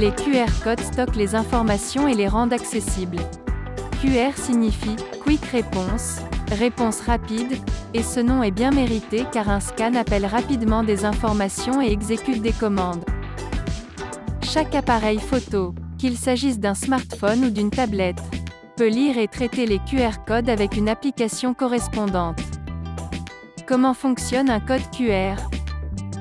Les QR codes stockent les informations et les rendent accessibles. QR signifie « Quick Response », réponse rapide, et ce nom est bien mérité car un scan appelle rapidement des informations et exécute des commandes. Chaque appareil photo, qu'il s'agisse d'un smartphone ou d'une tablette, peut lire et traiter les QR codes avec une application correspondante. Comment fonctionne un code QR ?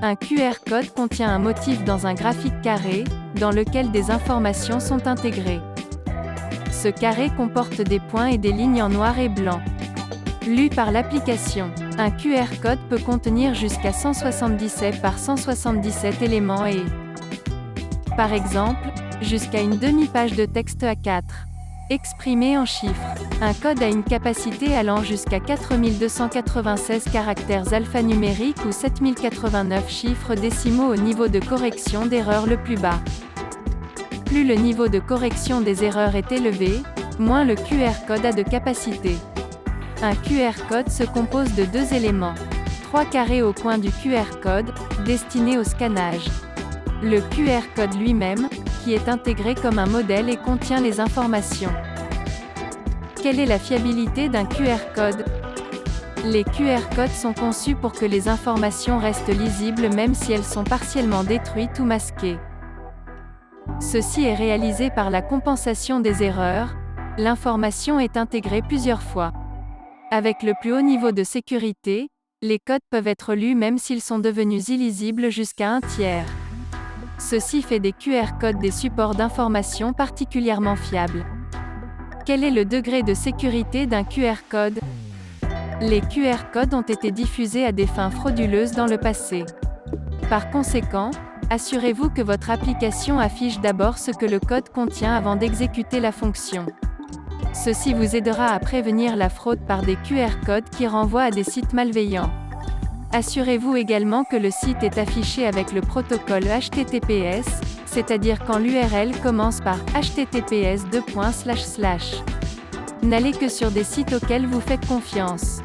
Un QR code contient un motif dans un graphique carré, dans lequel des informations sont intégrées. Ce carré comporte des points et des lignes en noir et blanc. Lu par l'application, un QR code peut contenir jusqu'à 177 par 177 éléments et, par exemple, jusqu'à une demi-page de texte A4. Exprimé en chiffres, un code a une capacité allant jusqu'à 4296 caractères alphanumériques ou 7089 chiffres décimaux au niveau de correction d'erreur le plus bas. Plus le niveau de correction des erreurs est élevé, moins le QR code a de capacité. Un QR code se compose de deux éléments. 3 carrés au coin du QR code, destinés au scannage. Le QR code lui-même, qui est intégré comme un modèle et contient les informations. Quelle est la fiabilité d'un QR code ? Les QR codes sont conçus pour que les informations restent lisibles même si elles sont partiellement détruites ou masquées. Ceci est réalisé par la compensation des erreurs. L'information est intégrée plusieurs fois. Avec le plus haut niveau de sécurité, les codes peuvent être lus même s'ils sont devenus illisibles jusqu'à un tiers. Ceci fait des QR codes des supports d'information particulièrement fiables. Quel est le degré de sécurité d'un QR code ? Les QR codes ont été diffusés à des fins frauduleuses dans le passé. Par conséquent, assurez-vous que votre application affiche d'abord ce que le code contient avant d'exécuter la fonction. Ceci vous aidera à prévenir la fraude par des QR codes qui renvoient à des sites malveillants. Assurez-vous également que le site est affiché avec le protocole HTTPS, c'est-à-dire quand l'URL commence par https://. N'allez que sur des sites auxquels vous faites confiance.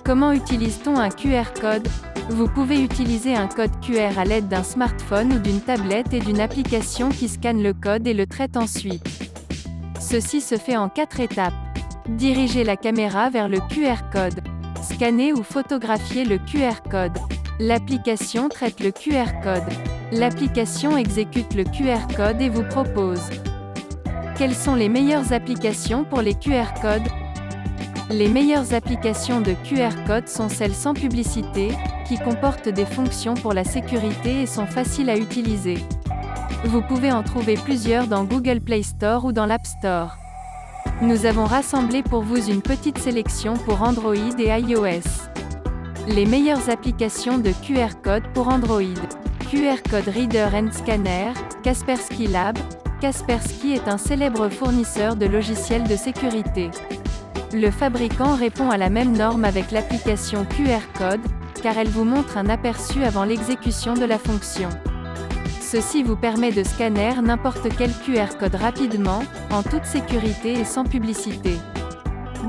Comment utilise-t-on un QR code ? Vous pouvez utiliser un code QR à l'aide d'un smartphone ou d'une tablette et d'une application qui scanne le code et le traite ensuite. Ceci se fait en 4 étapes. Dirigez la caméra vers le QR code. Scannez ou photographiez le QR code. L'application traite le QR code. L'application exécute le QR code et vous propose. Quelles sont les meilleures applications pour les QR codes ? Les meilleures applications de QR code sont celles sans publicité, qui comportent des fonctions pour la sécurité et sont faciles à utiliser. Vous pouvez en trouver plusieurs dans Google Play Store ou dans l'App Store. Nous avons rassemblé pour vous une petite sélection pour Android et iOS. Les meilleures applications de QR code pour Android. QR Code Reader and Scanner, Kaspersky Lab. Kaspersky est un célèbre fournisseur de logiciels de sécurité. Le fabricant répond à la même norme avec l'application QR Code, car elle vous montre un aperçu avant l'exécution de la fonction. Ceci vous permet de scanner n'importe quel QR code rapidement, en toute sécurité et sans publicité.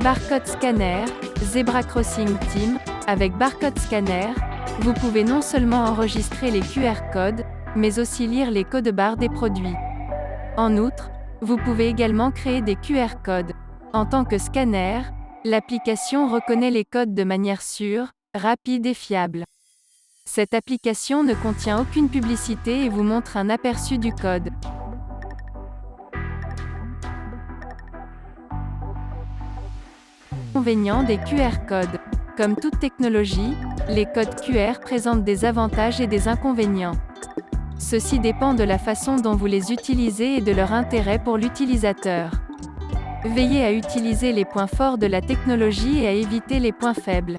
Barcode Scanner, Zebra Crossing Team. Avec Barcode Scanner, vous pouvez non seulement enregistrer les QR codes, mais aussi lire les codes-barres des produits. En outre, vous pouvez également créer des QR codes. En tant que scanner, l'application reconnaît les codes de manière sûre, rapide et fiable. Cette application ne contient aucune publicité et vous montre un aperçu du code. Inconvénients des QR codes. Comme toute technologie, les codes QR présentent des avantages et des inconvénients. Ceci dépend de la façon dont vous les utilisez et de leur intérêt pour l'utilisateur. Veillez à utiliser les points forts de la technologie et à éviter les points faibles.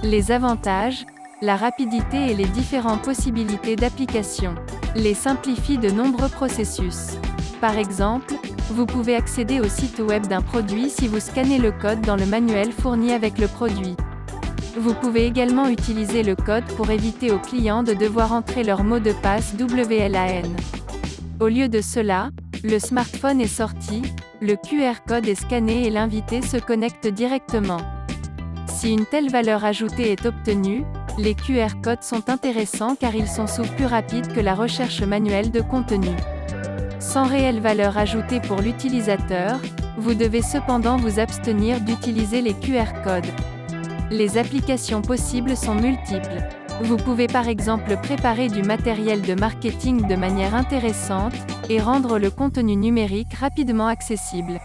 Les avantages, la rapidité et les différentes possibilités d'application. Les simplifient de nombreux processus. Par exemple, vous pouvez accéder au site web d'un produit si vous scannez le code dans le manuel fourni avec le produit. Vous pouvez également utiliser le code pour éviter aux clients de devoir entrer leur mot de passe WLAN. Au lieu de cela, le smartphone est sorti, le QR code est scanné et l'invité se connecte directement. Si une telle valeur ajoutée est obtenue, les QR codes sont intéressants car ils sont souvent plus rapides que la recherche manuelle de contenu. Sans réelle valeur ajoutée pour l'utilisateur, vous devez cependant vous abstenir d'utiliser les QR codes. Les applications possibles sont multiples. Vous pouvez par exemple préparer du matériel de marketing de manière intéressante, et rendre le contenu numérique rapidement accessible.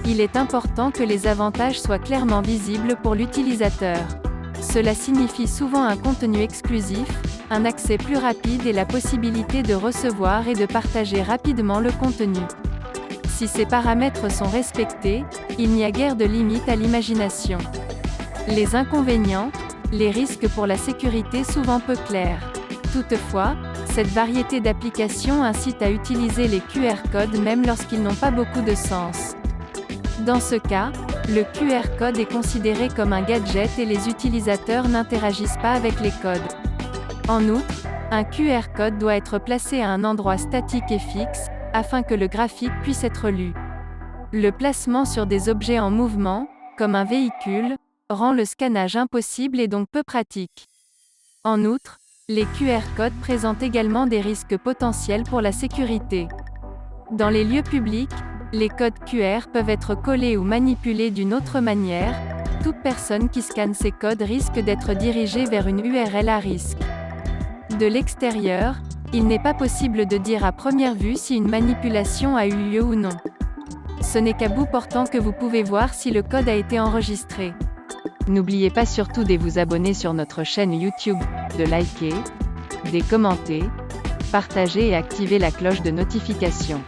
Il est important que les avantages soient clairement visibles pour l'utilisateur. Cela signifie souvent un contenu exclusif, un accès plus rapide et la possibilité de recevoir et de partager rapidement le contenu. Si ces paramètres sont respectés, il n'y a guère de limite à l'imagination. Les inconvénients, les risques pour la sécurité souvent peu clairs. Toutefois, cette variété d'applications incite à utiliser les QR codes même lorsqu'ils n'ont pas beaucoup de sens. Dans ce cas, le QR code est considéré comme un gadget et les utilisateurs n'interagissent pas avec les codes. En outre, un QR code doit être placé à un endroit statique et fixe, afin que le graphique puisse être lu. Le placement sur des objets en mouvement, comme un véhicule, rend le scannage impossible et donc peu pratique. En outre, les QR codes présentent également des risques potentiels pour la sécurité. Dans les lieux publics, les codes QR peuvent être collés ou manipulés d'une autre manière. Toute personne qui scanne ces codes risque d'être dirigée vers une URL à risque. De l'extérieur, il n'est pas possible de dire à première vue si une manipulation a eu lieu ou non. Ce n'est qu'à bout portant que vous pouvez voir si le code a été enregistré. N'oubliez pas surtout de vous abonner sur notre chaîne YouTube, de liker, de commenter, partager et activer la cloche de notification.